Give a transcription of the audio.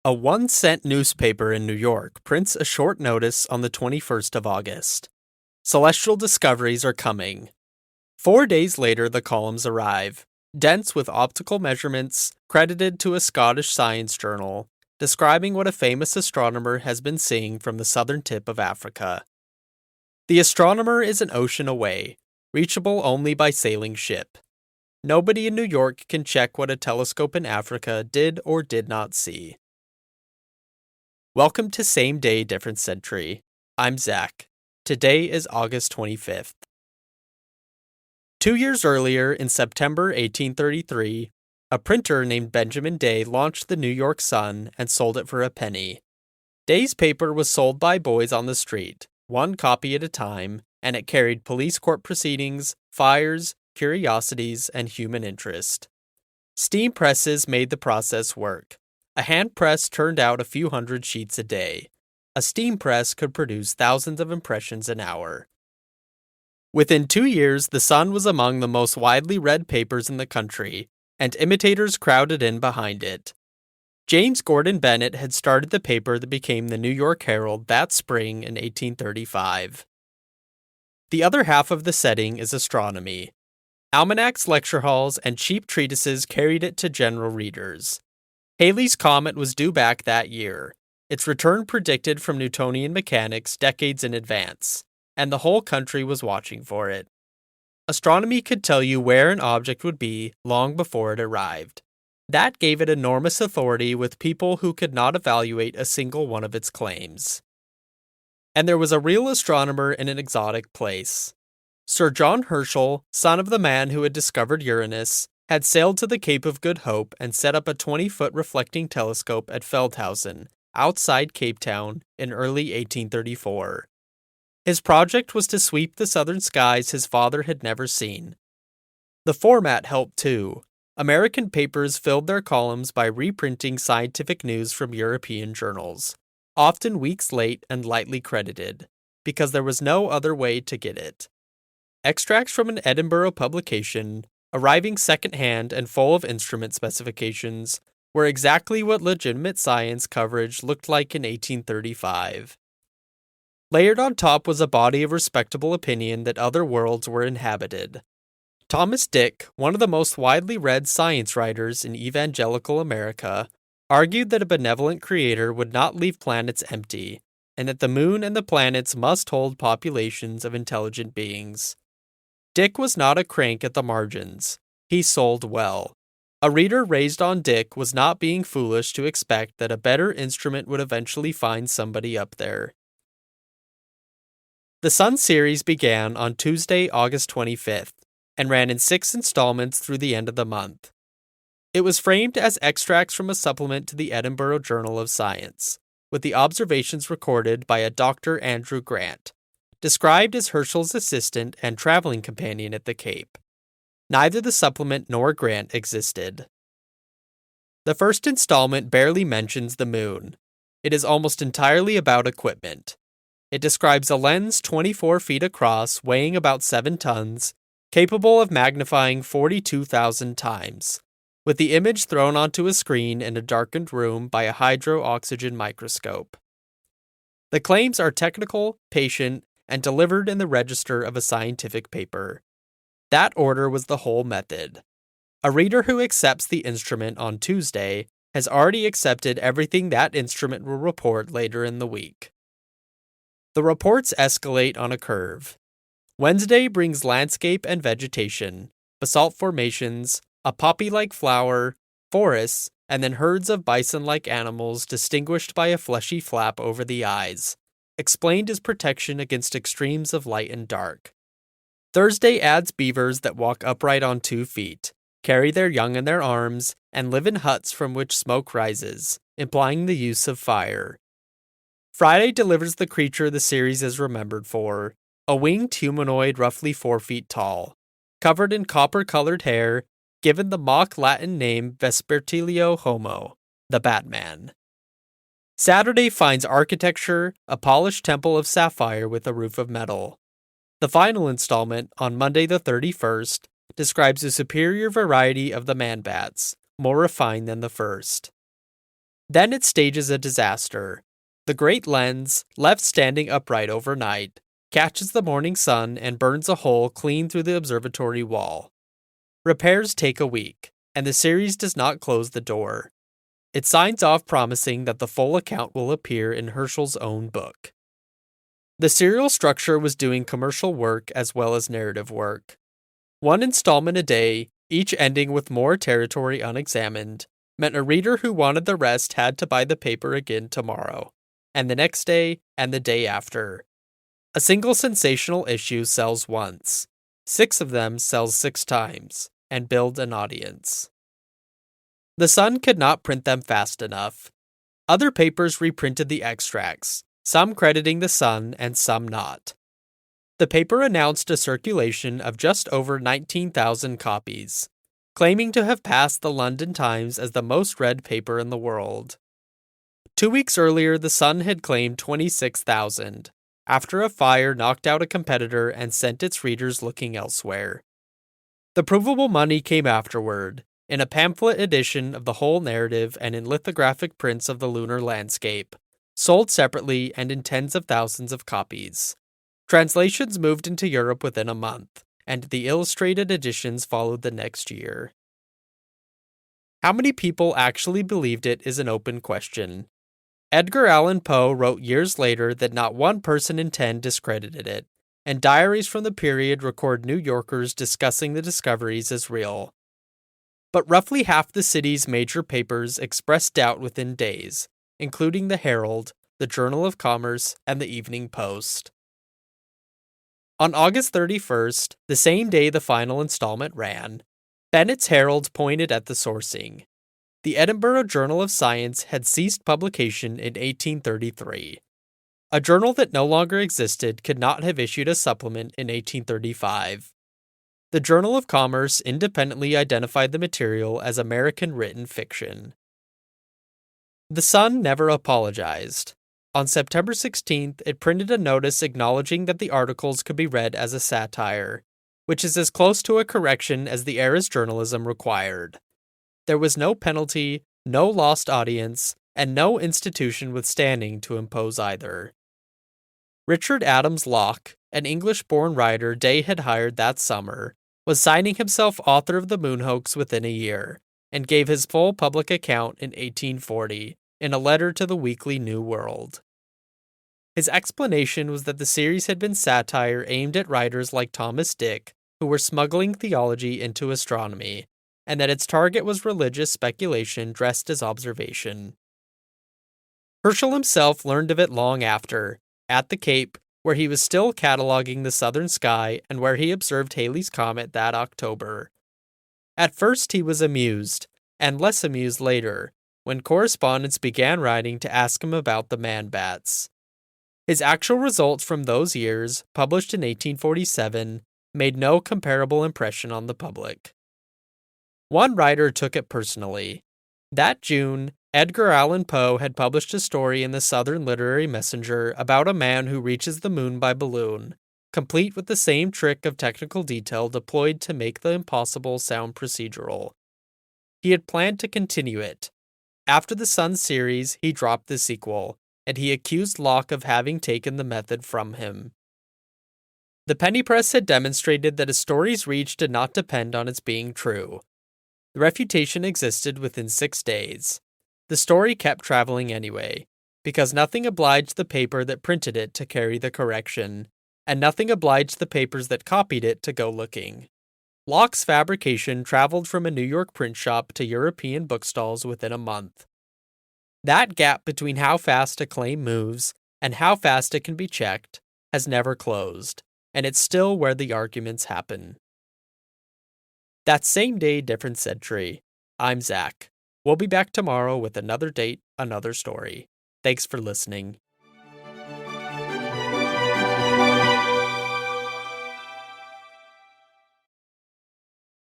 A 1-cent newspaper in New York prints a short notice on the 21st of August. Celestial discoveries are coming. 4 days later, the columns arrive, dense with optical measurements, credited to a Scottish science journal, describing what a famous astronomer has been seeing from the southern tip of Africa. The astronomer is an ocean away, reachable only by sailing ship. Nobody in New York can check what a telescope in Africa did or did not see. Welcome to Same Day, Different Century. I'm Zach. Today is August 25th. 2 years earlier, in September 1833, a printer named Benjamin Day launched the New York Sun and sold it for a penny. Day's paper was sold by boys on the street, one copy at a time, and it carried police court proceedings, fires, curiosities, and human interest. Steam presses made the process work. A hand press turned out a few hundred sheets a day. A steam press could produce thousands of impressions an hour. Within 2 years, the Sun was among the most widely read papers in the country, and imitators crowded in behind it. James Gordon Bennett had started the paper that became the New York Herald that spring in 1835. The other half of the setting is astronomy. Almanacs, lecture halls, and cheap treatises carried it to general readers. Halley's Comet was due back that year, its return predicted from Newtonian mechanics decades in advance, and the whole country was watching for it. Astronomy could tell you where an object would be long before it arrived. That gave it enormous authority with people who could not evaluate a single one of its claims. And there was a real astronomer in an exotic place. Sir John Herschel, son of the man who had discovered Uranus, had sailed to the Cape of Good Hope and set up a 20-foot reflecting telescope at Feldhausen, outside Cape Town, in early 1834. His project was to sweep the southern skies his father had never seen. The format helped too. American papers filled their columns by reprinting scientific news from European journals, often weeks late and lightly credited, because there was no other way to get it. Extracts from an Edinburgh publication, arriving secondhand and full of instrument specifications, were exactly what legitimate science coverage looked like in 1835. Layered on top was a body of respectable opinion that other worlds were inhabited. Thomas Dick, one of the most widely read science writers in evangelical America, argued that a benevolent creator would not leave planets empty, and that the moon and the planets must hold populations of intelligent beings. Dick was not a crank at the margins. He sold well. A reader raised on Dick was not being foolish to expect that a better instrument would eventually find somebody up there. The Sun series began on Tuesday, August 25th, and ran in 6 installments through the end of the month. It was framed as extracts from a supplement to the Edinburgh Journal of Science, with the observations recorded by a Dr. Andrew Grant, described as Herschel's assistant and traveling companion at the Cape. Neither the supplement nor Grant existed. The first installment barely mentions the moon. It is almost entirely about equipment. It describes a lens 24 feet across, weighing about 7 tons, capable of magnifying 42,000 times, with the image thrown onto a screen in a darkened room by a hydro-oxygen microscope. The claims are technical, patient, and delivered in the register of a scientific paper. That order was the whole method. A reader who accepts the instrument on Tuesday has already accepted everything that instrument will report later in the week. The reports escalate on a curve. Wednesday brings landscape and vegetation, basalt formations, a poppy-like flower, forests, and then herds of bison-like animals distinguished by a fleshy flap over the eyes, explained as protection against extremes of light and dark. Thursday adds beavers that walk upright on 2 feet, carry their young in their arms, and live in huts from which smoke rises, implying the use of fire. Friday delivers the creature the series is remembered for, a winged humanoid roughly 4 feet tall, covered in copper-colored hair, given the mock Latin name Vespertilio Homo, the Batman. Saturday finds architecture, a polished temple of sapphire with a roof of metal. The final installment, on Monday the 31st, describes a superior variety of the man-bats, more refined than the first. Then it stages a disaster. The great lens, left standing upright overnight, catches the morning sun and burns a hole clean through the observatory wall. Repairs take a week, and the series does not close the door. It signs off promising that the full account will appear in Herschel's own book. The serial structure was doing commercial work as well as narrative work. One installment a day, each ending with more territory unexamined, meant a reader who wanted the rest had to buy the paper again tomorrow, and the next day, and the day after. A single sensational issue sells once. 6 of them sells 6 times, and builds an audience. The Sun could not print them fast enough. Other papers reprinted the extracts, some crediting the Sun and some not. The paper announced a circulation of just over 19,000 copies, claiming to have passed the London Times as the most read paper in the world. 2 weeks earlier, the Sun had claimed 26,000, after a fire knocked out a competitor and sent its readers looking elsewhere. The provable money came afterward, in a pamphlet edition of the whole narrative and in lithographic prints of the lunar landscape, sold separately and in tens of thousands of copies. Translations moved into Europe within a month, and the illustrated editions followed the next year. How many people actually believed it is an open question. Edgar Allan Poe wrote years later that not 1 person in 10 discredited it, and diaries from the period record New Yorkers discussing the discoveries as real. But roughly half the city's major papers expressed doubt within days, including the Herald, the Journal of Commerce, and the Evening Post. On August 31st, the same day the final installment ran, Bennett's Herald pointed at the sourcing. The Edinburgh Journal of Science had ceased publication in 1833. A journal that no longer existed could not have issued a supplement in 1835. The Journal of Commerce independently identified the material as American written fiction. The Sun never apologized. On September 16th, it printed a notice acknowledging that the articles could be read as a satire, which is as close to a correction as the era's journalism required. There was no penalty, no lost audience, and no institution withstanding to impose either. Richard Adams Locke, an English-born writer Day had hired that summer, was signing himself author of the moon hoax within a year, and gave his full public account in 1840 in a letter to the weekly New World. His explanation was that the series had been satire aimed at writers like Thomas Dick, who were smuggling theology into astronomy, and that its target was religious speculation dressed as observation. Herschel himself learned of it long after, at the Cape, where he was still cataloging the southern sky and where he observed Halley's Comet that October. At first he was amused, and less amused later, when correspondents began writing to ask him about the man-bats. His actual results from those years, published in 1847, made no comparable impression on the public. One writer took it personally. That June, Edgar Allan Poe had published a story in the Southern Literary Messenger about a man who reaches the moon by balloon, complete with the same trick of technical detail deployed to make the impossible sound procedural. He had planned to continue it. After the Sun series, he dropped the sequel, and he accused Locke of having taken the method from him. The penny press had demonstrated that a story's reach did not depend on its being true. The refutation existed within 6 days. The story kept traveling anyway, because nothing obliged the paper that printed it to carry the correction, and nothing obliged the papers that copied it to go looking. Locke's fabrication traveled from a New York print shop to European bookstalls within a month. That gap between how fast a claim moves and how fast it can be checked has never closed, and it's still where the arguments happen. That same day, different century. I'm Zach. We'll be back tomorrow with another date, another story. Thanks for listening.